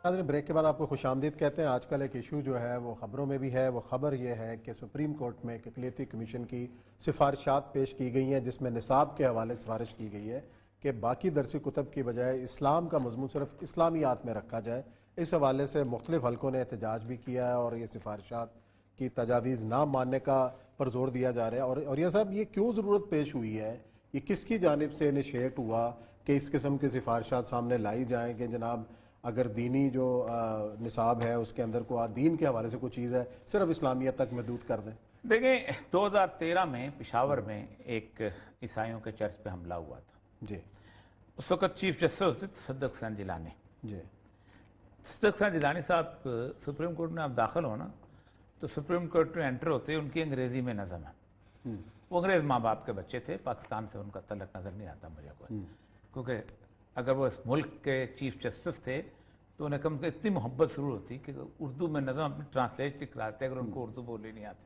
ناظرین بریک کے بعد آپ کو خوش آمدید کہتے ہیں۔ آج کل ایک ایشو جو ہے وہ خبروں میں بھی ہے، وہ خبر یہ ہے کہ سپریم کورٹ میں ایک اقلیتی کمیشن کی سفارشات پیش کی گئی ہیں جس میں نصاب کے حوالے سفارش کی گئی ہے کہ باقی درسی کتب کی بجائے اسلام کا مضمون صرف اسلامیات میں رکھا جائے۔ اس حوالے سے مختلف حلقوں نے احتجاج بھی کیا ہے اور یہ سفارشات کی تجاویز نہ ماننے کا پر زور دیا جا رہا ہے۔ اور یہ صاحب یہ کیوں ضرورت پیش ہوئی ہے، یہ کس کی جانب سے انیشیٹ ہوا کہ اس قسم کی سفارشات سامنے لائی جائیں کہ جناب اگر دینی جو نصاب ہے اس کے اندر کوئی دین کے حوالے سے کوئی چیز ہے صرف اسلامیت تک محدود کر دیں؟ دیکھیں 2013 میں پشاور میں ایک عیسائیوں کے چرچ پہ حملہ ہوا تھا جی، اس وقت چیف جسٹس تھے تصدق حسین جیلانی۔ جی، تصدق حسین جیلانی صاحب سپریم کورٹ میں آپ داخل ہو نا تو سپریم کورٹ میں انٹر ہوتے ان کی انگریزی میں نظم ہے۔ وہ انگریز ماں باپ کے بچے تھے، پاکستان سے ان کا تعلق نظر نہیں آتا مجھے کوئی، کیونکہ اگر وہ اس ملک کے چیف جسٹس تھے تو انہیں کم سے اتنی محبت ضرور ہوتی کہ اردو میں نظم اپنی ٹرانسلیٹ کراتے اگر ان کو اردو بولی نہیں آتی۔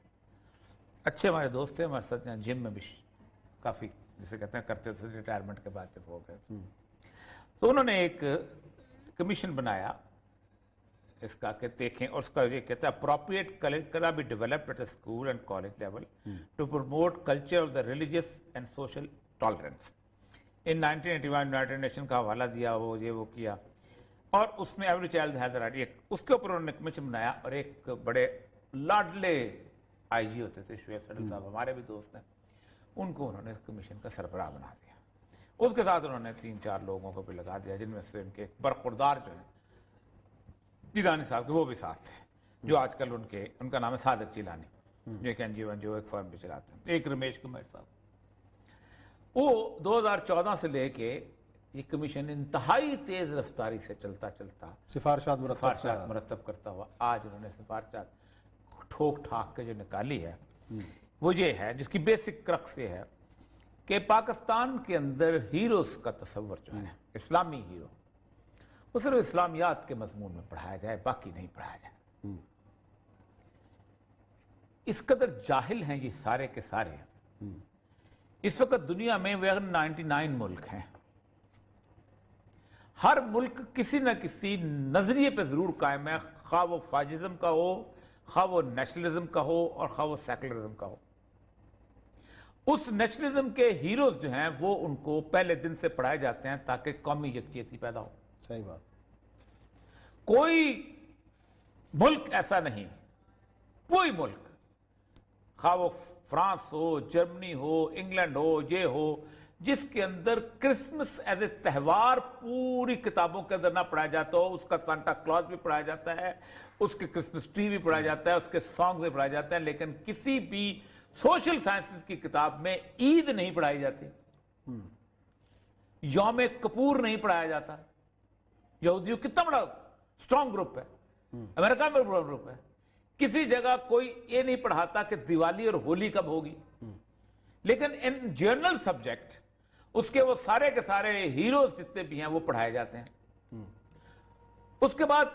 اچھے ہمارے دوست تھے، ہمارے ساتھ جم میں بھی کافی جسے کہتے ہیں کرتے تھے، ریٹائرمنٹ کے بعد جب ہو گئے تو انہوں نے ایک کمیشن بنایا اس کا کہ دیکھیں، اور اس کا یہ کہتا ہے appropriate curriculum be developed at school and college level to promote culture of the religious and social tolerance. In 1981 United Nation کا حوالہ دیا، وہ یہ وہ کیا، اور اس میں every child has a right, اس کے اوپر انہوں نے کمیشن بنایا۔ اور ایک بڑے لاڈلے آئی جی ہوتے تھے شعیب سڈل صاحب، ہمارے بھی دوست ہیں، ان کو انہوں نے اس کمیشن کا سربراہ بنا دیا۔ اس کے ساتھ انہوں نے 3-4 لوگوں کو بھی لگا دیا جن میں سے ان کے برخوردار جو ہیں جیلانی صاحب کے وہ بھی ساتھ تھے، جو آج کل ان کا نام ہے صادق جیلانی، جو ایک این جی او جو ایک فرم بھی چلاتے ہیں، ایک رمیش کمار صاحب۔ وہ 2014 سے لے کے یہ کمیشن انتہائی تیز رفتاری سے چلتا سفارشات مرتب کرتا ہوا آج انہوں نے سفارشات ٹھوک ٹھاک کے جو نکالی ہے وہ یہ ہے، جس کی بیسک کرکس یہ ہے کہ پاکستان کے اندر ہیروز کا تصور جو ہے اسلامی ہیرو، وہ صرف اسلامیات کے مضمون میں پڑھایا جائے، باقی نہیں پڑھایا جائے۔ اس قدر جاہل ہیں یہ سارے کے سارے۔ اس وقت دنیا میں 99 ملک ہیں، ہر ملک کسی نہ کسی نظریے پہ ضرور قائم ہے، خواہ وہ فاشزم کا ہو، خواہ وہ نیشنلزم کا ہو، اور خواہ وہ سیکولرزم کا ہو۔ اس نیشنلزم کے ہیروز جو ہیں وہ ان کو پہلے دن سے پڑھائے جاتے ہیں تاکہ قومی یکجہتی پیدا ہو۔ صحیح بات۔ کوئی ملک ایسا نہیں، کوئی ملک، خواہ وہ فرانس ہو، جرمنی ہو، انگلینڈ ہو، یہ ہو، جس کے اندر کرسمس ایز اے تہوار پوری کتابوں کے اندر نہ پڑھایا جاتا ہو۔ اس کا سانتا کلوز بھی پڑھایا جاتا ہے، اس کے کرسمس ٹری بھی پڑھایا جاتا ہے، اس کے سانگز بھی پڑھائے جاتے ہیں، لیکن کسی بھی سوشل سائنسز کی کتاب میں عید نہیں پڑھائی جاتی، یوم کپور نہیں پڑھایا جاتا۔ یہودیوں کتنا بڑا اسٹرانگ گروپ ہے، امریکہ میں بڑا گروپ ہے، کسی جگہ کوئی یہ نہیں پڑھاتا کہ دیوالی اور ہولی کب ہوگی، لیکن ان جرنل سبجیکٹ اس کے وہ سارے کے سارے ہیروز جتنے بھی ہیں وہ پڑھائے جاتے ہیں۔ اس کے بعد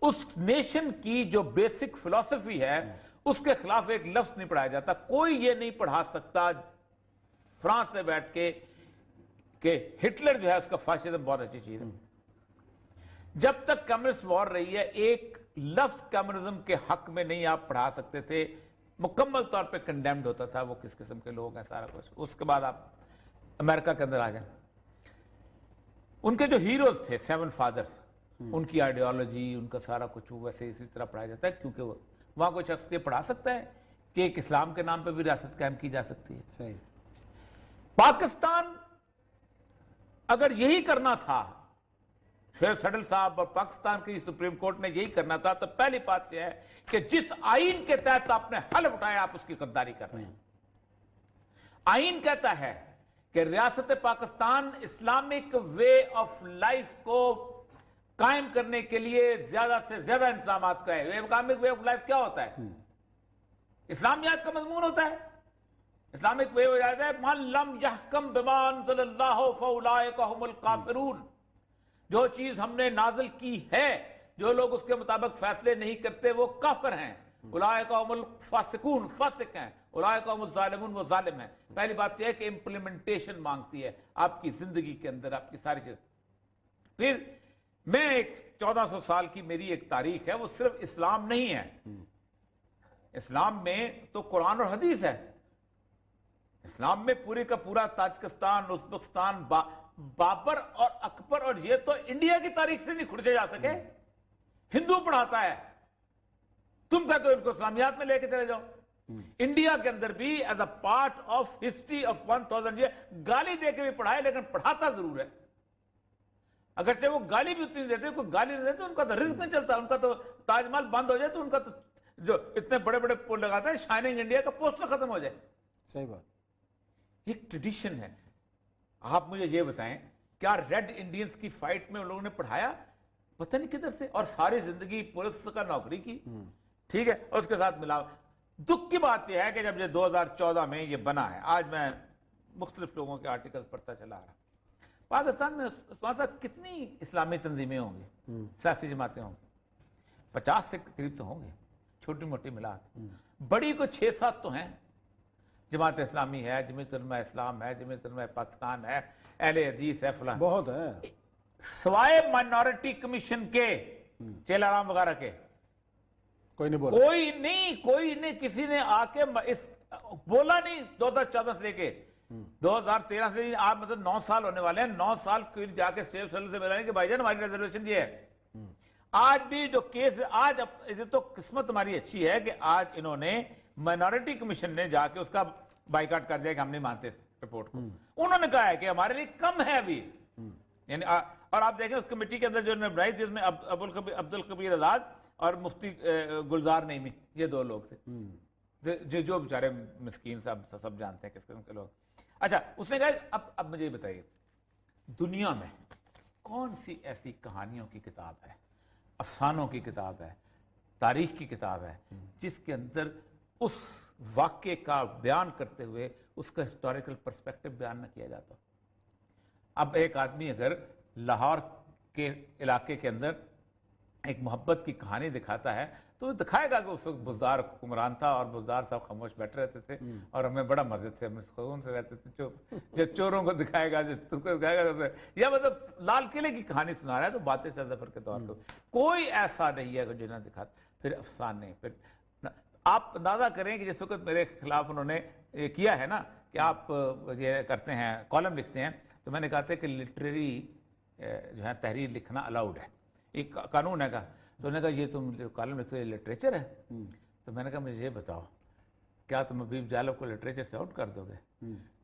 اس نیشن کی جو بیسک فلسفی ہے اس کے خلاف ایک لفظ نہیں پڑھایا جاتا۔ کوئی یہ نہیں پڑھا سکتا فرانس میں بیٹھ کے کہ ہٹلر جو ہے اس کا فاشزم بہت اچھی چیز ہے۔ جب تک کمیونسٹ وار رہی ہے ایک لفظ کمیونزم کے حق میں نہیں آپ پڑھا سکتے تھے، مکمل طور پہ کنڈیمڈ ہوتا تھا وہ کس قسم کے لوگ ہیں سارا کچھ۔ اس کے بعد آپ امریکہ کے اندر آ جائیں، ان کے جو ہیروز تھے 7 فادرز، ان کی آئیڈیالوجی، ان کا سارا کچھ ویسے اسی طرح پڑھایا جاتا ہے، کیونکہ وہاں کوئی شخص یہ پڑھا سکتا ہے کہ ایک اسلام کے نام پہ بھی ریاست قائم کی جا سکتی ہے۔ صحیح۔ پاکستان اگر یہی کرنا تھا، شعیب سڈل صاحب اور پاکستان کی سپریم کورٹ نے یہی کرنا تھا، تو پہلی بات یہ ہے کہ جس آئین کے تحت آپ نے حلف اٹھایا آپ اس کی غداری کر رہے ہیں۔ آئین کہتا ہے کہ ریاست Pakistan Islamic way of life کو قائم کرنے کے لیے زیادہ سے زیادہ انتظامات کا ہے۔ اسلامک وے آف لائف کیا ہوتا ہے؟ اسلامیات کا مضمون ہوتا ہے۔ اسلامک وے آف لائف من لم یحکم بما انزل اللہ فاولئک هم الکافرون، جو چیز ہم نے نازل کی ہے جو لوگ اس کے مطابق فیصلے نہیں کرتے وہ کافر ہیں۔ اولئک هم الفاسقون، فاسق ہیں۔ اولئک هم الظالمون، وہ ظالم ہیں۔ پہلی بات یہ ہے کہ امپلیمنٹیشن مانگتی ہے آپ کی زندگی کے اندر، آپ کی ساری چیز۔ پھر میں ایک 1400 سال کی میری ایک تاریخ ہے، وہ صرف اسلام نہیں ہے. اسلام میں تو قرآن اور حدیث ہے. اسلام میں پورے کا پورا تاجکستان، ازبکستان، بابر اور اکبر، اور یہ تو انڈیا کی تاریخ سے نہیں کھڑچے جا سکے. ہندو پڑھاتا ہے، تم کہتے ہو ان کو اسلامیات میں لے کے چلے جاؤ. انڈیا کے اندر بھی as a part of history of 1000 year گالی دے کے بھی پڑھائے، لیکن پڑھاتا ضرور ہے. اگرچہ وہ گالی بھی اتنی دیتے، کوئی گالی نہیں دیتے، ان کا تو رزق نہیں چلتا. ان کا تو تاج محل بند ہو جائے تو ان کا تو جو اتنے بڑے بڑے پول لگاتا ہے، شائننگ انڈیا کا پوسٹر ختم ہو جائے. صحیح بات. ایک ٹریڈیشن ہے. آپ مجھے یہ بتائیں، کیا ریڈ انڈینز کی فائٹ میں ان لوگوں نے پڑھایا؟ پتہ نہیں کدھر سے. اور ساری زندگی پولیس کا نوکری کی. ٹھیک ہے، اور اس کے ساتھ ملا. دکھ کی بات یہ ہے کہ جب یہ 2014 میں یہ بنا ہے، آج میں مختلف لوگوں کے آرٹیکل پڑھتا چلا رہا. پاکستان میں عثمان صاحب کتنی اسلامی تنظیمیں ہوں گی، سیاسی جماعتیں ہوں گی؟ 50 سے قریب تو ہوں گی، چھوٹی موٹی ملا کے. بڑی کو 6-7 تو ہیں. جماعت اسلامی ہے، جمعیت علماء اسلام ہے، جمعیت علماء پاکستان ہے، اہل حدیث ہے، فلاں. بہت ہے. سوائے مائنورٹی کمیشن کے، چیلا رام وغیرہ کے، کوئی نہیں بولا. کوئی نہیں کسی نے آ کے بولا نہیں. 2014 سے لے کے 2013 سے آپ مطلب 9 سال ہونے والے ہیں. 9 سال جا کے سیف سیل سے ملا کہ بھائی جان ہماری ریزرویشن یہ ہے. آج بھی جو کیس، آج تو قسمت ہماری اچھی ہے کہ آج انہوں نے مائنورٹی کمیشن نے جا کے اس کا بائیکاٹ کر دیا کہ ہم نہیں مانتے رپورٹ کو. انہوں نے کہا ہے کہ ہمارے لیے کم ہے ابھی. یعنی اور آپ دیکھیں اس کمیٹی کے اندر جو انہوں نے بنائی تھی، اس میں عبد القبیر آزاد اور مفتی گلزار نعیمی، یہ 2 لوگ تھے جو بیچارے مسکین صاحب سب جانتے ہیں کس قسم کے لوگ. اچھا، اس نے کہا اب مجھے بتائیے، دنیا میں کون سی ایسی کہانیوں کی کتاب ہے، افسانوں کی کتاب ہے، تاریخ کی کتاب ہے، جس کے اندر اس واقعے کا بیان کرتے ہوئے اس کا ہسٹوریکل پرسپیکٹو بیان نہ کیا جاتا؟ اب ایک آدمی اگر لاہور کے علاقے کے اندر ایک محبت کی کہانی دکھاتا ہے تو وہ دکھائے گا کہ اس وقت بزدار حکمران تھا اور بزدار صاحب خاموش بیٹھے رہتے تھے اور ہمیں بڑا مزے سے، ہم سکون سے رہتے تھے. جو چوروں کو دکھائے گا، جو اس کو دکھائے گا، یا مطلب لال قلعے کی کہانی سنا رہا ہے تو باتیں ظفر کے طور پر کوئی ایسا نہیں ہے جو نہ دکھاتا. پھر افسانے، پھر آپ اندازہ کریں کہ جس وقت میرے خلاف انہوں نے یہ کیا ہے نا کہ آپ یہ کرتے ہیں، کالم لکھتے ہیں، تو میں نے کہا تھا کہ لٹریری جو ہے تحریر لکھنا الاؤڈ ہے، ایک قانون ہے کا. تو انہوں نے کہا یہ تم کالم لکھتے ہو، یہ لٹریچر ہے. تو میں نے کہا مجھے یہ بتاؤ، کیا تم حبیب جالب کو لٹریچر سے آؤٹ کر دو گے؟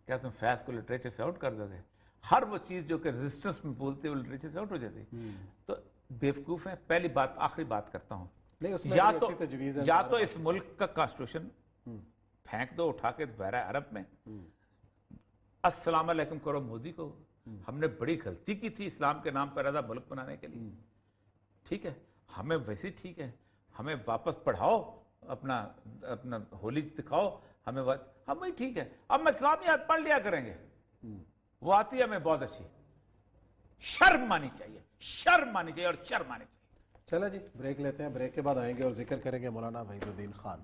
کیا تم فیض کو لٹریچر سے آؤٹ کر دو گے؟ ہر وہ چیز جو کہ ریزسٹنس میں بولتے وہ لٹریچر سے آؤٹ ہو جاتی. تو بیوقوف ہیں. پہلی بات، آخری بات کرتا ہوں، یا تو اس ملک کا کانسٹیٹیوشن پھینک دو اٹھا کے بحیرہ عرب میں. السلام علیکم کرو مودی کو. ہم نے بڑی غلطی کی تھی اسلام کے نام پر رضا ملک بنانے کے لیے. ٹھیک ہے، ہمیں ویسے ٹھیک ہے، ہمیں واپس پڑھاؤ، اپنا ہولی دکھاؤ، ہمیں ٹھیک ہے. اب میں اسلامیات پڑھ لیا کریں گے، وہ آتی ہے ہمیں بہت اچھی. شرم مانی چاہیے، شرم مانی چاہیے اور شرم مانی چاہیے. چلے جی، بریک لیتے ہیں. بریک کے بعد آئیں گے اور ذکر کریں گے مولانا وحید الدین خان.